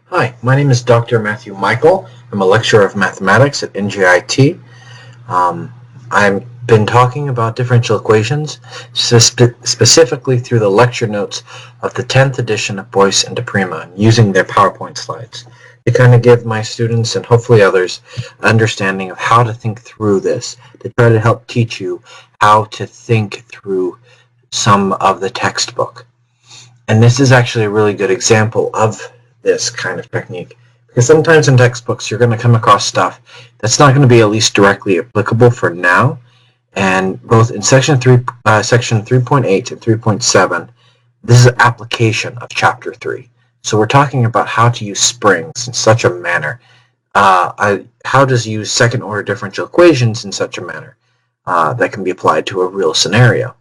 Hi, my name is Dr. Matthew Michal. I'm a lecturer of mathematics at NJIT. I've been talking about differential equations, specifically through the lecture notes of the 10th edition of Boyce and DePrima, using their PowerPoint slides to kind of give my students and hopefully others an understanding of how to think through this, to try to help teach you how to think through some of the textbook. And this is actually a really good example of this kind of technique, because sometimes in textbooks you're going to come across stuff that's not going to be at least directly applicable for now, and both in section 3.8 and 3.7, this is an application of chapter 3. So we're talking about how to use springs in such a manner, how to use second order differential equations in such a manner that can be applied to a real scenario.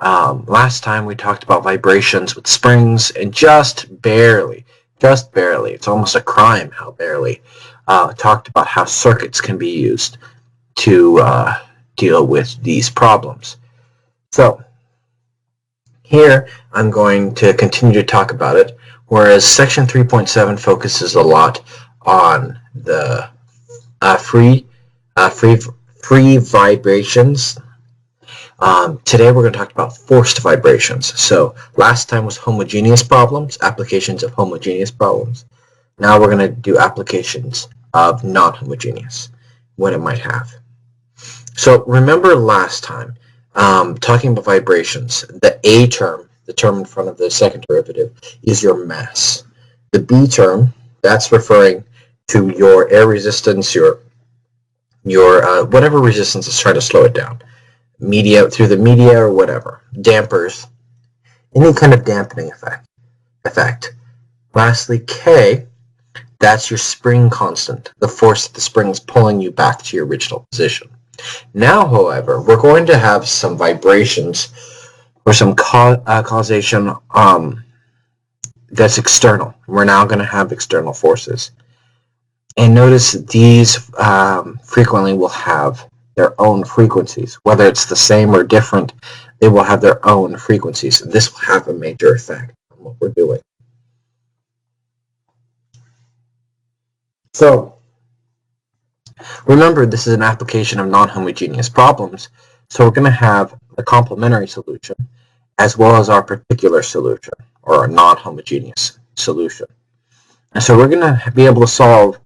Last time we talked about vibrations with springs, and just barely, it's almost a crime how barely, talked about how circuits can be used to deal with these problems. So here I'm going to continue to talk about it, whereas section 3.7 focuses a lot on the free vibrations. Today we're going to talk about forced vibrations. So last time was homogeneous problems, applications of homogeneous problems. Now we're going to do applications of non-homogeneous, what it might have. So remember last time, talking about vibrations, the A term, the term in front of the second derivative, is your mass. The B term, that's referring to your air resistance, your whatever resistance is trying to slow it down. Media, through the media or whatever, dampers, any kind of dampening effect. Lastly, K, that's your spring constant, the force that the spring is pulling you back to your original position. Now, however, we're going to have some vibrations or some causation that's external. We're now going to have external forces. And notice these frequently will have their own frequencies. Whether it's the same or different, they will have their own frequencies. And this will have a major effect on what we're doing. So remember, this is an application of non-homogeneous problems. So we're going to have a complementary solution as well as our particular solution, or our non-homogeneous solution. And so we're going to be able to solve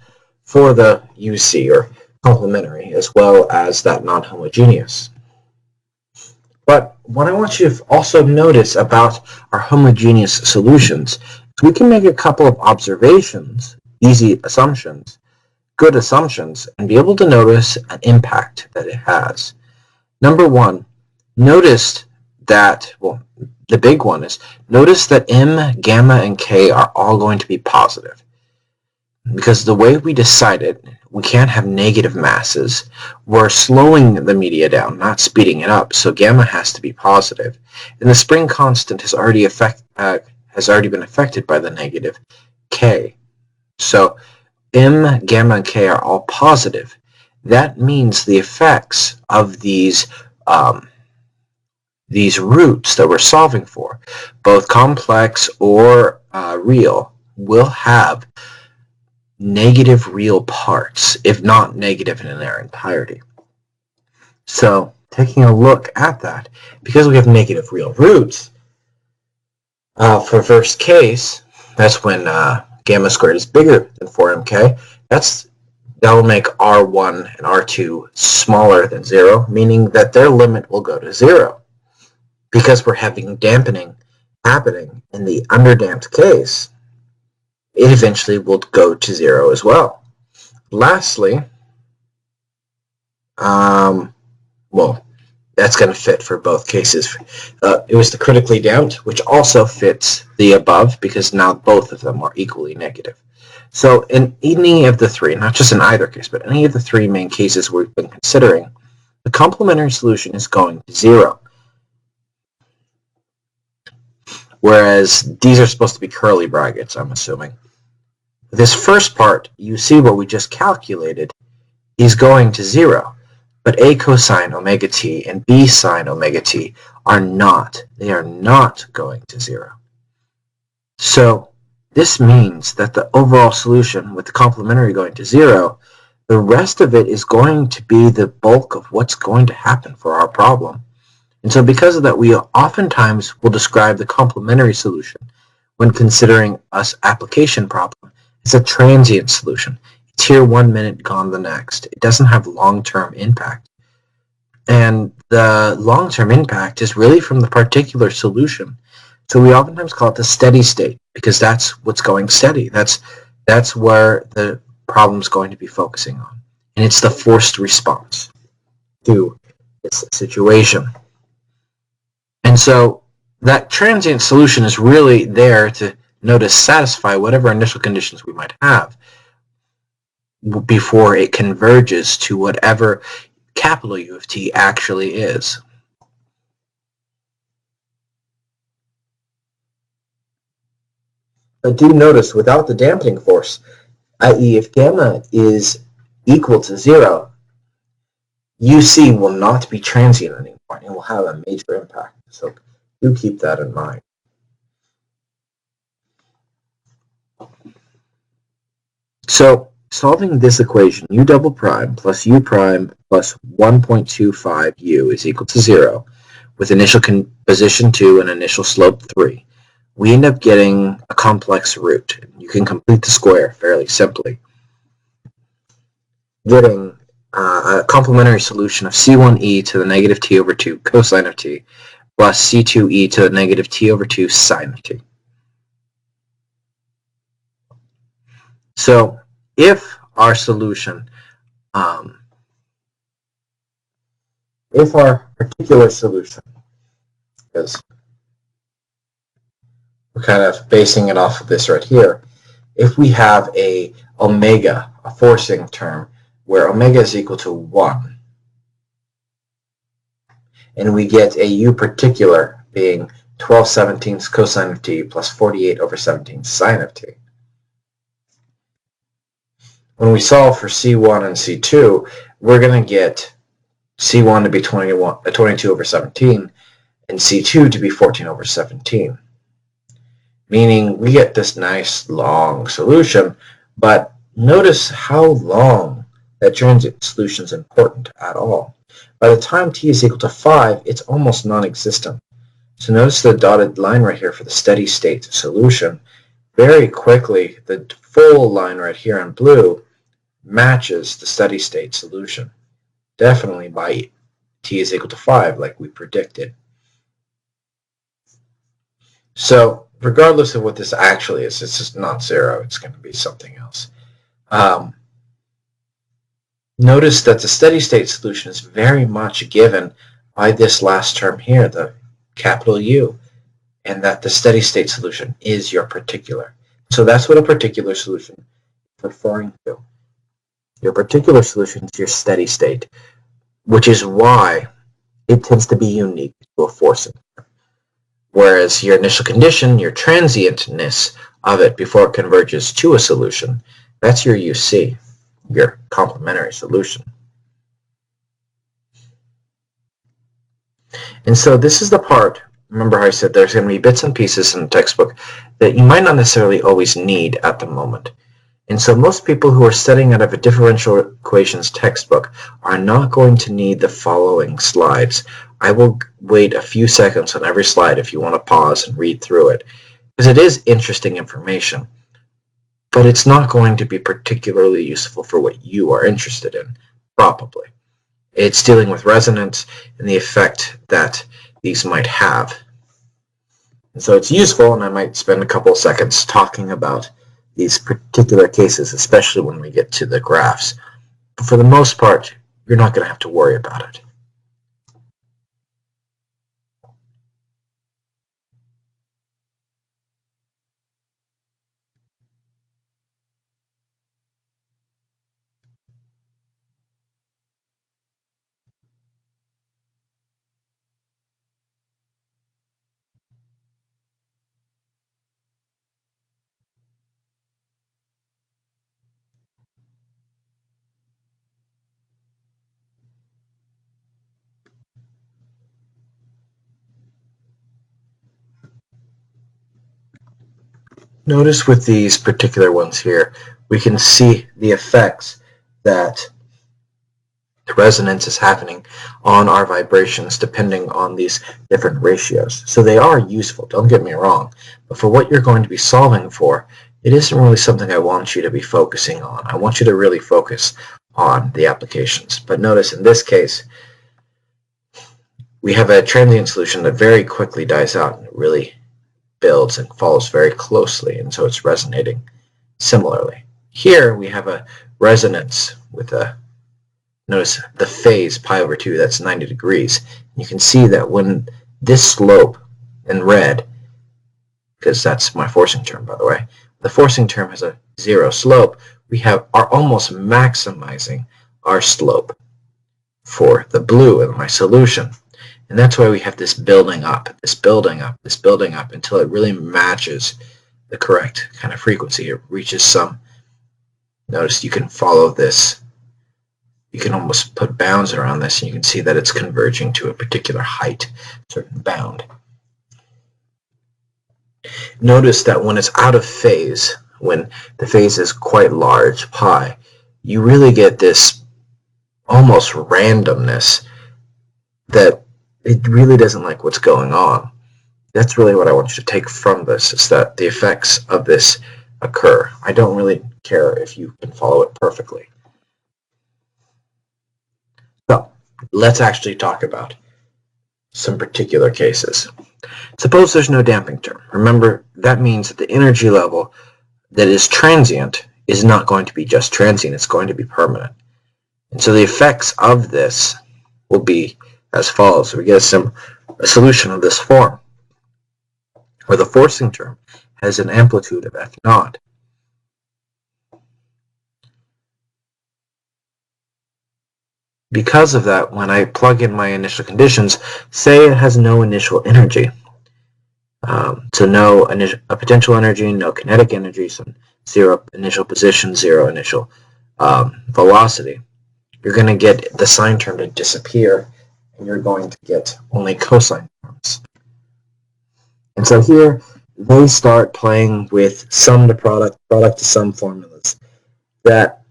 for the UC, or complementary, as well as that non-homogeneous. But what I want you to also notice about our homogeneous solutions is we can make a couple of observations, easy assumptions, good assumptions, and be able to notice an impact that it has. Number one, notice that, well, the big one is, notice that M, gamma, and K are all going to be positive. Because the way we decided, we can't have negative masses. We're slowing the media down, not speeding it up, so gamma has to be positive. And the spring constant has already been affected by the negative K. So M, gamma, and K are all positive. That means the effects of these roots that we're solving for, both complex or real, will have negative real parts, if not negative in their entirety. So taking a look at that, because we have negative real roots, for first case, that's when gamma squared is bigger than 4mk. That will make R1 and R2 smaller than 0, meaning that their limit will go to 0. Because we're having dampening happening in the underdamped case, it eventually will go to 0 as well. Lastly, well, that's going to fit for both cases. It was the critically damped, which also fits the above, because now both of them are equally negative. So in any of the three, not just in either case, but any of the three main cases we've been considering, the complementary solution is going to 0. Whereas these are supposed to be curly brackets, I'm assuming. This first part, you see what we just calculated, is going to 0. But A cosine omega t and B sine omega t are not. They are not going to 0. So This means that the overall solution, with the complementary going to 0, the rest of it is going to be the bulk of what's going to happen for our problem. And so because of that, we oftentimes will describe the complementary solution when considering us application problem as a transient solution. It's here 1 minute, gone the next. It doesn't have long-term impact. And the long-term impact is really from the particular solution. So we oftentimes call it the steady state because that's what's going steady. That's where the problem's going to be focusing on. And it's the forced response to this situation. And so that transient solution is really there to notice satisfy whatever initial conditions we might have before it converges to whatever capital U of t actually is. But do notice without the dampening force, i.e. if gamma is equal to 0, UC will not be transient anymore and will have a major impact. So do keep that in mind. So solving this equation, u double prime plus u prime plus 1.25u is equal to 0 with initial position 2 and initial slope 3. We end up getting a complex root. You can complete the square fairly simply, getting a complementary solution of c1e to the negative t over 2 cosine of t plus c2e to the negative t over 2 sine of t. So if our solution, if our particular solution, because we're kind of basing it off of this right here, if we have a omega, a forcing term, where omega is equal to 1, and we get a u particular being 12/17 cosine of t plus 48/17 sine of t. When we solve for C1 and C2, we're going to get C1 to be 22/17 and C2 to be 14/17. Meaning we get this nice long solution, but notice how long that transient solution is important at all. By the time t is equal to 5, it's almost non-existent. So notice the dotted line right here for the steady state solution. Very quickly, the full line right here in blue matches the steady state solution. Definitely by t is equal to 5, like we predicted. So regardless of what this actually is, it's just not 0. It's going to be something else. Notice that the steady state solution is very much given by this last term here, the capital U, and that the steady state solution is your particular. So that's what a particular solution is referring to. Your particular solution is your steady state, which is why it tends to be unique to a forcing. Whereas your initial condition, your transientness of it before it converges to a solution, that's your UC, your complementary solution. And so this is the part, remember how I said there's going to be bits and pieces in the textbook that you might not necessarily always need at the moment. And so most people who are studying out of a differential equations textbook are not going to need the following slides. I will wait a few seconds on every slide if you want to pause and read through it, because it is interesting information, but it's not going to be particularly useful for what you are interested in, probably. It's dealing with resonance and the effect that these might have. And so it's useful, and I might spend a couple of seconds talking about these particular cases, especially when we get to the graphs. But for the most part, you're not going to have to worry about it. Notice with these particular ones here, we can see the effects that the resonance is happening on our vibrations depending on these different ratios. So they are useful, don't get me wrong, but for what you're going to be solving for, it isn't really something I want you to be focusing on. I want you to really focus on the applications. But notice in this case, we have a transient solution that very quickly dies out and it really builds and follows very closely, and so it's resonating similarly. Here we have a resonance with notice the phase pi over 2, that's 90 degrees. You can see that when this slope in red, because that's my forcing term by the way, the forcing term has a 0 slope, we are almost maximizing our slope for the blue in my solution. And that's why we have this building up, this building up, this building up until it really matches the correct kind of frequency. It reaches some, notice you can follow this. You can almost put bounds around this and you can see that it's converging to a particular height, certain bound. Notice that when it's out of phase, when the phase is quite large, pi, you really get this almost randomness that it really doesn't like what's going on. That's really what I want you to take from this, is that the effects of this occur. I don't really care if you can follow it perfectly. So let's actually talk about some particular cases. Suppose there's no damping term. Remember, that means that the energy level that is transient is not going to be just transient, it's going to be permanent. And so the effects of this will be as follows. So we get a solution of this form, where the forcing term has an amplitude of F naught. Because of that, when I plug in my initial conditions, say it has no initial energy, so no a potential energy, no kinetic energy, so 0 initial position, 0 initial velocity, you're going to get the sine term to disappear, and you're going to get only cosine terms. And so here they start playing with sum to product to sum formulas that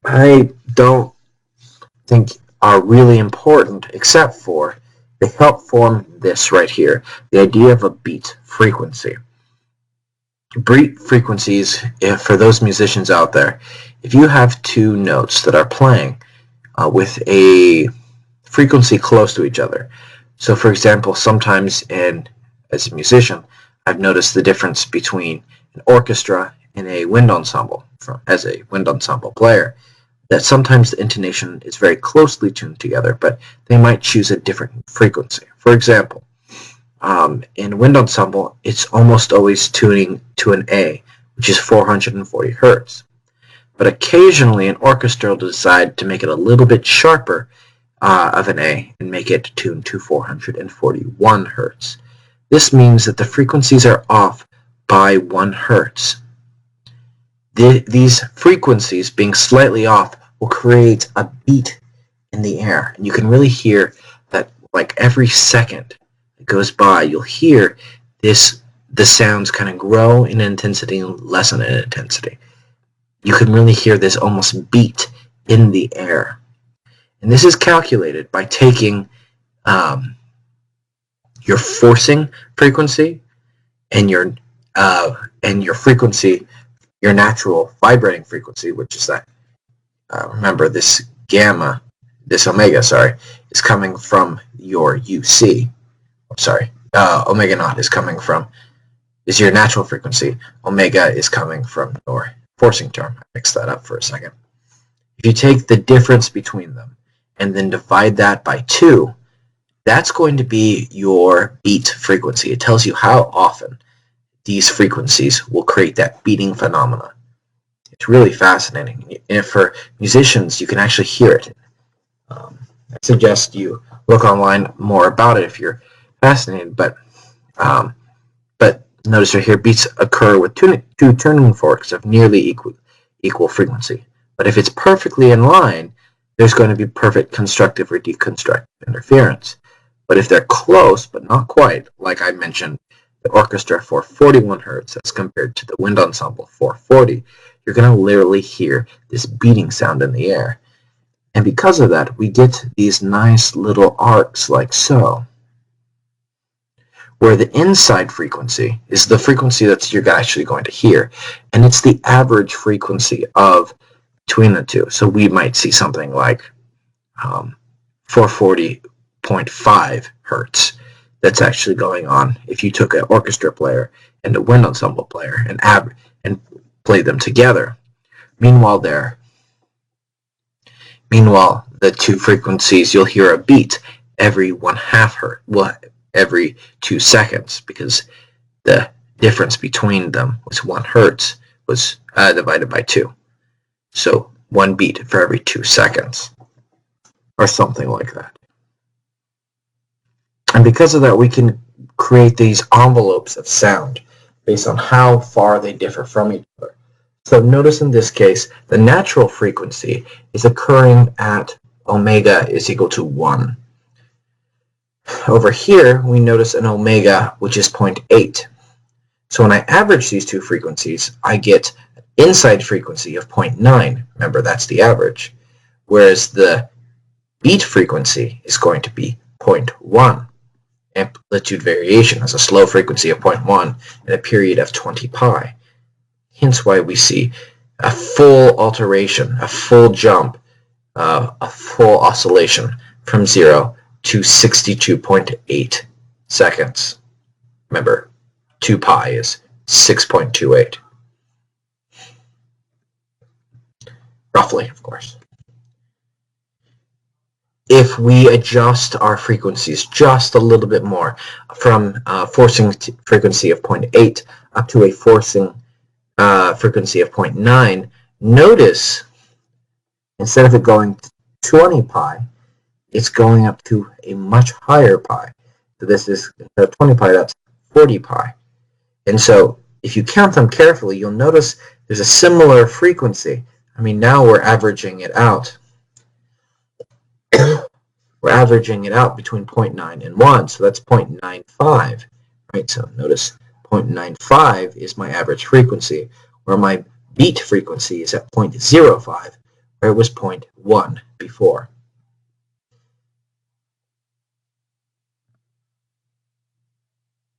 I don't think are really important, except for they help form this right here, the idea of a beat frequency. Beat frequencies, for those musicians out there, if you have two notes that are playing with a frequency close to each other. So for example, sometimes as a musician, I've noticed the difference between an orchestra and a wind ensemble, as a wind ensemble player, that sometimes the intonation is very closely tuned together, but they might choose a different frequency. For example, in wind ensemble, it's almost always tuning to an A, which is 440 hertz. But occasionally an orchestra will decide to make it a little bit sharper of an A and make it tuned to 441 hertz. This means that the frequencies are off by 1 hertz. These frequencies being slightly off will create a beat in the air. And you can really hear that, like every second that goes by, you'll hear the sounds kind of grow in intensity and lessen in intensity. You can really hear this almost beat in the air. And this is calculated by taking your forcing frequency and your frequency, your natural vibrating frequency, which is that, remember this omega, is coming from your UC. Omega naught is your natural frequency. Omega is coming from your forcing term. I mixed that up for a second. If you take the difference between them and then divide that by 2, that's going to be your beat frequency. It tells you how often these frequencies will create that beating phenomena. It's really fascinating. And for musicians, you can actually hear it. I suggest you look online more about it if you're fascinated. But notice right here, beats occur with two tuning forks of nearly equal frequency. But if it's perfectly in line, there's going to be perfect constructive or deconstructive interference. But if they're close but not quite, like I mentioned, the orchestra 441 hertz as compared to the wind ensemble 440, you're going to literally hear this beating sound in the air. And because of that, we get these nice little arcs like so, where the inside frequency is the frequency that you're actually going to hear, and it's the average frequency of between the two. So we might see something like 440.5 hertz that's actually going on if you took an orchestra player and a wind ensemble player and played them together. Meanwhile, the two frequencies, you'll hear a beat every 1/2 hertz, every 2 seconds, because the difference between them was 1 hertz was divided by 2. So 1 beat for every 2 seconds, or something like that. And because of that, we can create these envelopes of sound based on how far they differ from each other. So notice in this case, the natural frequency is occurring at omega is equal to 1. Over here, we notice an omega, which is 0.8. So when I average these two frequencies, I get an inside frequency of 0.9. Remember, that's the average. Whereas the beat frequency is going to be 0.1. Amplitude variation has a slow frequency of 0.1 and a period of 20 pi. Hence why we see a full alteration, a full jump, a full oscillation from 0 to 62.8 seconds. Remember, 2 pi is 6.28. Roughly, of course. If we adjust our frequencies just a little bit more from forcing frequency of 0.8 up to a forcing frequency of 0.9, notice instead of it going to 20 pi, it's going up to a much higher pi. So this is, instead of 20 pi, that's 40 pi. And so if you count them carefully, you'll notice there's a similar frequency. I mean, now we're averaging it out. We're averaging it out between 0.9 and 1, so that's 0.95. Right? So notice 0.95 is my average frequency, where my beat frequency is at 0.05, where it was 0.1 before.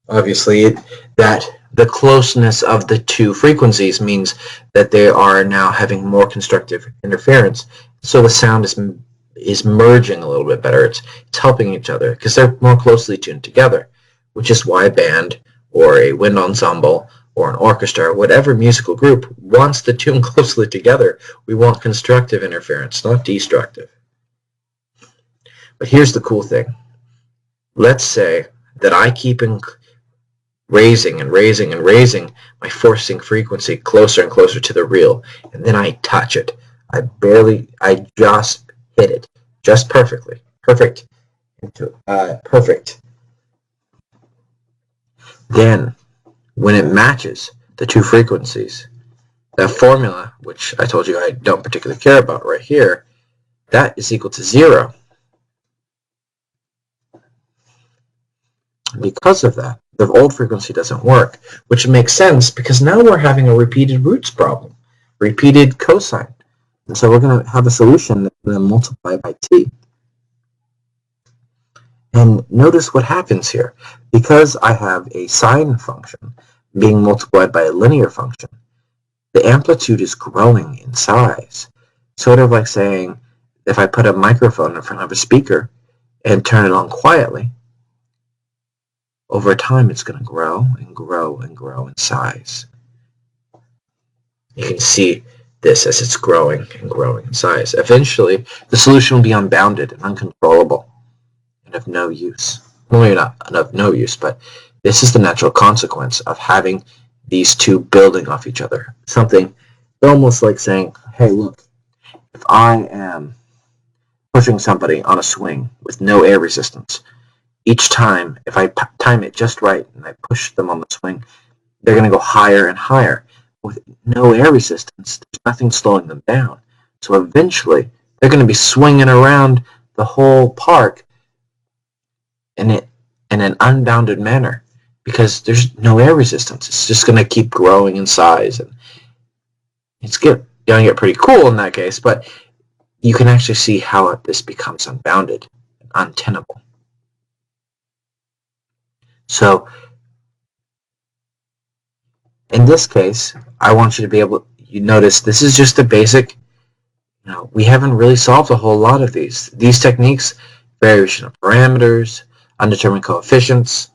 Obviously, that the closeness of the two frequencies means that they are now having more constructive interference, so the sound is merging a little bit better. It's helping each other because they're more closely tuned together, which is why a band or a wind ensemble or an orchestra, whatever musical group, wants to tune closely together. We want constructive interference, not destructive. But here's the cool thing. Let's say that I keep raising and raising and raising my forcing frequency closer and closer to the real, and then I touch it. I just hit it, just perfectly. Perfect. Perfect. Then, when it matches the two frequencies, that formula, which I told you I don't particularly care about right here, that is equal to 0. Because of that, the old frequency doesn't work, which makes sense because now we're having a repeated roots problem, repeated cosine. And so we're going to have a solution that's going to multiply by t. And notice what happens here. Because I have a sine function being multiplied by a linear function, the amplitude is growing in size. Sort of like saying, if I put a microphone in front of a speaker and turn it on quietly, over time it's going to grow and grow and grow in size. You can see this as it's growing and growing in size. Eventually, the solution will be unbounded and uncontrollable and of no use. Well, maybe not of no use, but this is the natural consequence of having these two building off each other. Something almost like saying, hey, look, if I am pushing somebody on a swing with no air resistance, each time, if I time it just right and I push them on the swing, they're going to go higher and higher. With no air resistance, there's nothing slowing them down. So eventually, they're going to be swinging around the whole park in an unbounded manner. because there's no air resistance. It's just going to keep growing in size, and it's going to get pretty cool in that case, but you can actually see how this becomes unbounded, untenable. So in this case, I want you to be able, you notice this is just a basic, we haven't really solved a whole lot of these. These techniques, variation of parameters, undetermined coefficients,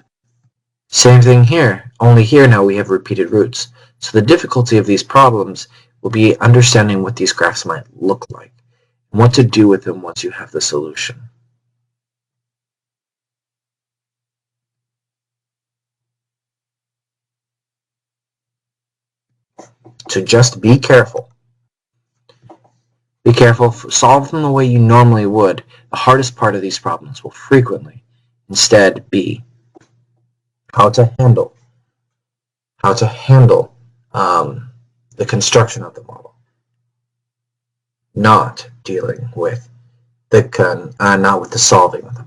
same thing here, only here now we have repeated roots. So the difficulty of these problems will be understanding what these graphs might look like, and what to do with them once you have the solution. So just be careful. Be careful, solve them the way you normally would. The hardest part of these problems will frequently instead be how to handle the construction of the model, not dealing with not with the solving of the